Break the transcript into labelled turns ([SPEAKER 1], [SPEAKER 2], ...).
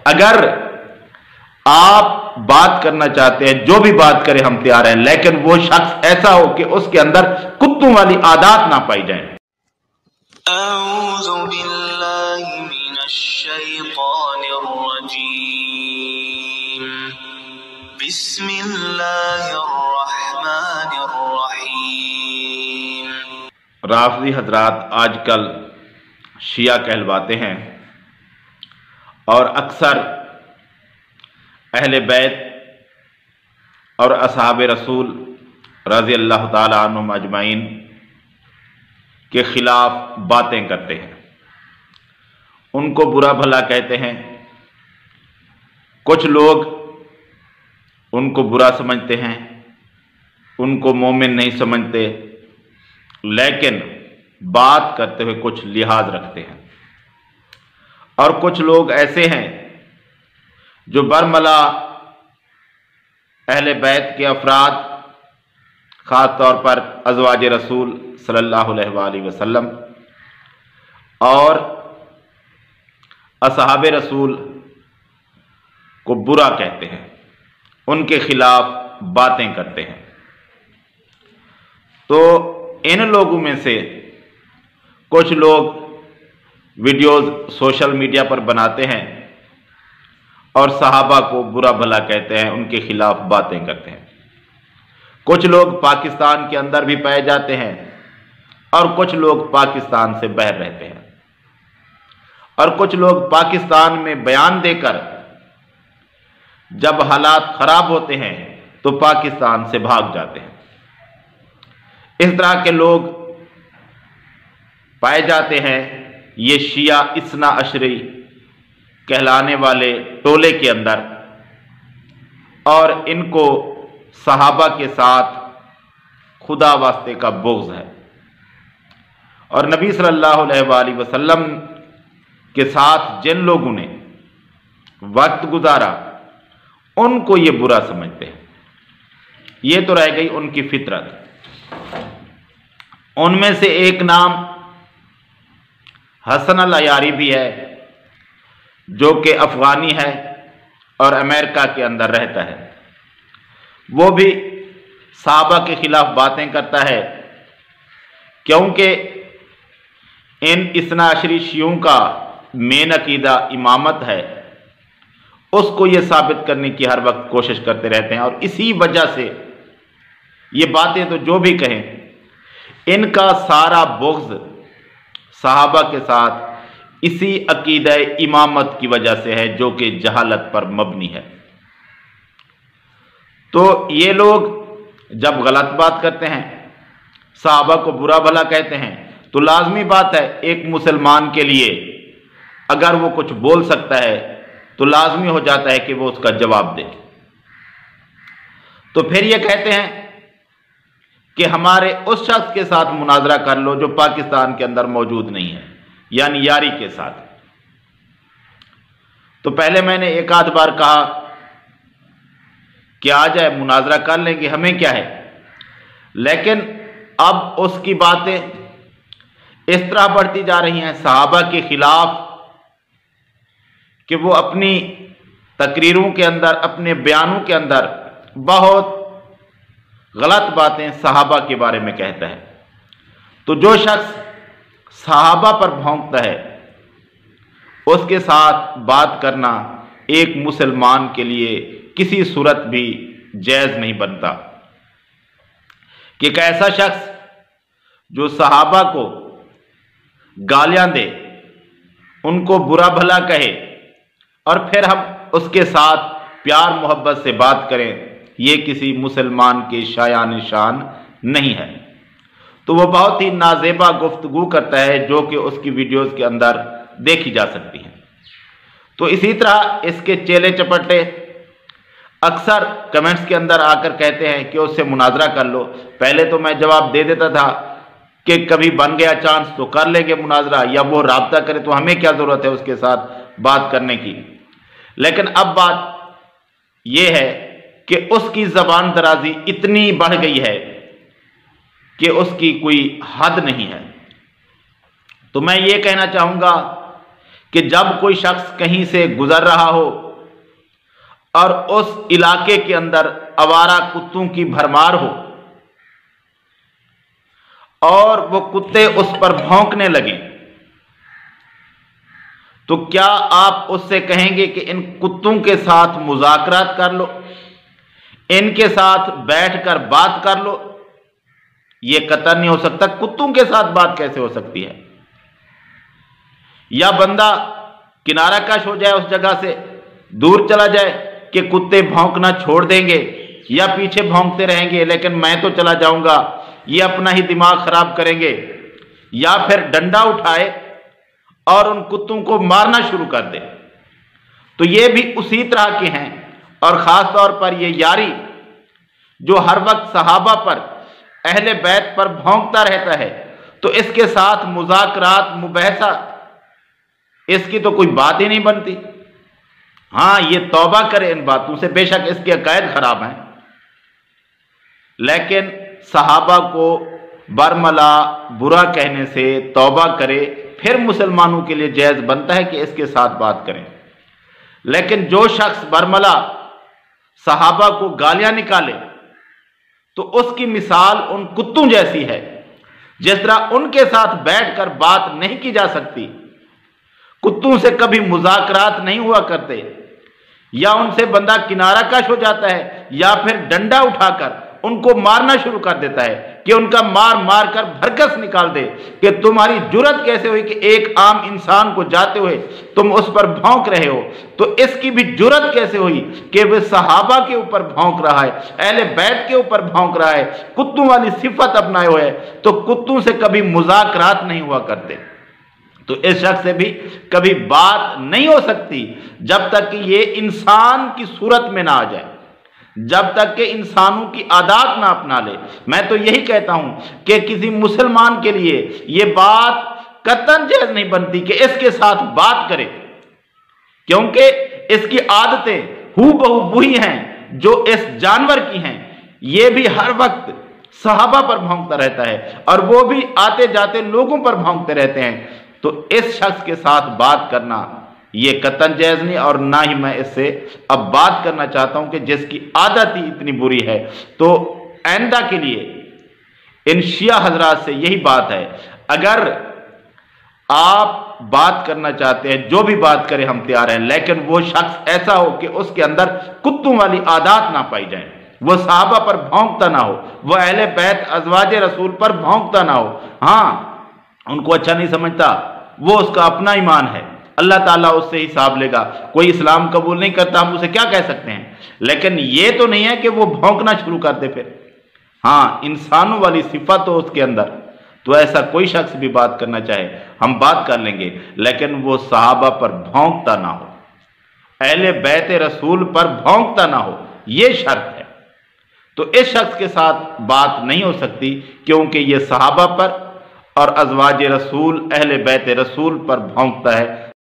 [SPEAKER 1] अगर आप बात करना चाहते हैं, जो भी बात करें हम तैयार हैं, लेकिन वो शख्स ऐसा हो कि उसके अंदर कुत्तों वाली आदत ना पाई जाए।
[SPEAKER 2] औज़ु बिल्लाहि मिनश शैतानिर रजीम। बिस्मिल्लाहिर रहमानिर रहीम।
[SPEAKER 1] राफ़ज़ी हजरात आजकल शिया कहलवाते हैं और अक्सर अहले बैत और असहाबे रसूल रज़ी अल्लाह ताला अन्हुम अजमाइन के खिलाफ बातें करते हैं, उनको बुरा भला कहते हैं। कुछ लोग उनको बुरा समझते हैं, उनको मोमिन नहीं समझते, लेकिन बात करते हुए कुछ लिहाज रखते हैं। और कुछ लोग ऐसे हैं जो बरमला अहले बैत के अफराद, ख़ास तौर पर अज़वाज रसूल सल्लल्लाहु अलैहि वसल्लम और असहाबे रसूल को बुरा कहते हैं, उनके खिलाफ बातें करते हैं। तो इन लोगों में से कुछ लोग वीडियोज़ सोशल मीडिया पर बनाते हैं और सहाबा को बुरा भला कहते हैं, उनके खिलाफ बातें करते हैं। कुछ लोग पाकिस्तान के अंदर भी पाए जाते हैं और कुछ लोग पाकिस्तान से बाहर रहते हैं, और कुछ लोग पाकिस्तान में बयान देकर जब हालात खराब होते हैं तो पाकिस्तान से भाग जाते हैं। इस तरह के लोग पाए जाते हैं ये शिया इस्ना अशरी कहलाने वाले टोले के अंदर, और इनको सहाबा के साथ खुदा वास्ते का बुग़्ज़ है, और नबी सल्लल्लाहु अलैहि वसल्लम के साथ जिन लोगों ने वक्त गुजारा उनको ये बुरा समझते हैं। ये तो रह गई उनकी फितरत। उनमें से एक नाम हसन अल अयारी भी है, जो कि अफ़गानी है और अमेरिका के अंदर रहता है। वो भी सहाबा के खिलाफ बातें करता है, क्योंकि इन इस्ना अशरी शियों का मेन अकीदा इमामत है। उसको ये साबित करने की हर वक्त कोशिश करते रहते हैं, और इसी वजह से ये बातें तो जो भी कहें, इनका सारा बुग़्ज़ सहाबा के साथ इसी अकीदा इमामत की वजह से है, जो कि जहालत पर मबनी है। तो ये लोग जब गलत बात करते हैं, सहाबा को बुरा भला कहते हैं, तो लाजमी बात है एक मुसलमान के लिए अगर वो कुछ बोल सकता है तो लाजमी हो जाता है कि वो उसका जवाब दे। तो फिर ये कहते हैं कि हमारे उस शख्स के साथ मुनाजरा कर लो जो पाकिस्तान के अंदर मौजूद नहीं है, यानी यारी के साथ। तो पहले मैंने एक आध बार कहा कि आ जाए मुनाजरा कर लेंगे, हमें क्या है, लेकिन अब उसकी बातें इस तरह बढ़ती जा रही हैं सहाबा के खिलाफ कि वो अपनी तकरीरों के अंदर, अपने बयानों के अंदर बहुत गलत बातें सहाबा के बारे में कहता है। तो जो शख्स सहाबा पर भौंकता है उसके साथ बात करना एक मुसलमान के लिए किसी सूरत भी जायज़ नहीं बनता कि एक ऐसा शख्स जो सहाबा को गालियां दे, उनको बुरा भला कहे और फिर हम उसके साथ प्यार मोहब्बत से बात करें, ये किसी मुसलमान के शायान शान नहीं है। तो वो बहुत ही नाजेबा गुफ्तगू करता है जो कि उसकी वीडियोस के अंदर देखी जा सकती है। तो इसी तरह इसके चेले चपटे अक्सर कमेंट्स के अंदर आकर कहते हैं कि उससे मुनाजरा कर लो। पहले तो मैं जवाब दे देता था कि कभी बन गया चांस तो कर लेंगे मुनाजरा, या वो राब्ता करे तो हमें क्या ज़रूरत है उसके साथ बात करने की। लेकिन अब बात यह है कि उसकी ज़बान दराजी इतनी बढ़ गई है कि उसकी कोई हद नहीं है। तो मैं ये कहना चाहूँगा कि जब कोई शख्स कहीं से गुजर रहा हो और उस इलाके के अंदर आवारा कुत्तों की भरमार हो और वो कुत्ते उस पर भौंकने लगे, तो क्या आप उससे कहेंगे कि इन कुत्तों के साथ मुज़ाकरात कर लो, इनके साथ बैठकर बात कर लो? ये कतई नहीं हो सकता। कुत्तों के साथ बात कैसे हो सकती है? या बंदा किनारा कश हो जाए, उस जगह से दूर चला जाए कि कुत्ते भौंकना छोड़ देंगे या पीछे भौंकते रहेंगे, लेकिन मैं तो चला जाऊंगा, ये अपना ही दिमाग खराब करेंगे। या फिर डंडा उठाए और उन कुत्तों को मारना शुरू कर दे। तो ये भी उसी तरह के हैं। और ख़ास तौर पर ये यारी जो हर वक्त सहाबा पर, अहले बैत पर भौंकता रहता है, तो इसके साथ मुज़ाकरात, मुबहसा, इसकी तो कोई बात ही नहीं बनती। हाँ, ये तौबा करे इन बातों से, बेशक इसके अकायद खराब हैं, लेकिन सहाबा को बरमला बुरा कहने से तौबा करे, फिर मुसलमानों के लिए जायज़ बनता है कि इसके साथ बात करें। लेकिन जो शख्स बरमला सहाबा को गालियां निकाले, तो उसकी मिसाल उन कुत्तों जैसी है। जिस तरह उनके साथ बैठकर बात नहीं की जा सकती, कुत्तों से कभी मुज़ाकरात नहीं हुआ करते, या उनसे बंदा किनारा कश हो जाता है या फिर डंडा उठाकर उनको मारना शुरू कर देता है कि उनका मार मार कर भरकस निकाल दे कि तुम्हारी जुर्रत कैसे हुई कि एक आम इंसान को जाते हुए तुम उस पर भौंक रहे हो। तो इसकी भी जुर्रत कैसे हुई कि वह सहाबा के ऊपर भौंक रहा है, अहले बैत के ऊपर भौंक रहा है, कुत्तों वाली सिफत अपनाए हुए है। तो कुत्तों से कभी मुज़ाकरात नहीं हुआ करते। तो इस शख्स से भी कभी बात नहीं हो सकती जब तक कि ये इंसान की सूरत में ना आ जाए, जब तक कि इंसानों की आदत ना अपना ले। मैं तो यही कहता हूं कि किसी मुसलमान के लिए ये बात कतई जायज़ नहीं बनती कि इसके साथ बात करे, क्योंकि इसकी आदतें हूबहू वही हैं जो इस जानवर की हैं। ये भी हर वक्त सहाबा पर भौंकता रहता है और वो भी आते जाते लोगों पर भौंकते रहते हैं। तो इस शख्स के साथ बात करना ये कतई जायज़ नहीं, और ना ही मैं इससे अब बात करना चाहता हूं कि जिसकी आदत ही इतनी बुरी है। तो आइंदा के लिए इन शिया हजरात से यही बात है, अगर आप बात करना चाहते हैं, जो भी बात करें हम तैयार हैं, लेकिन वो शख्स ऐसा हो कि उसके अंदर कुत्तों वाली आदत ना पाई जाए, वो सहाबा पर भौंकता ना हो, वह अहले बैत अज़वाजे रसूल पर भौंकता ना हो। हाँ, उनको अच्छा नहीं समझता, वो उसका अपना ईमान है, अल्लाह ताला उससे हिसाब लेगा। कोई इस्लाम कबूल नहीं करता, हम उसे क्या कह सकते हैं, लेकिन ये तो नहीं है कि वो भौंकना शुरू कर दे फिर। हाँ, इंसानों वाली सिफत हो उसके अंदर, तो ऐसा कोई शख्स भी बात करना चाहे हम बात कर लेंगे, लेकिन वो सहाबा पर भौंकता ना हो, अहले बैत रसूल पर भौंकता ना हो, ये शर्त है। तो इस शख्स के साथ बात नहीं हो सकती, क्योंकि ये सहाबा पर और अज़वाज रसूल, अहले बैत रसूल पर भौंकता है।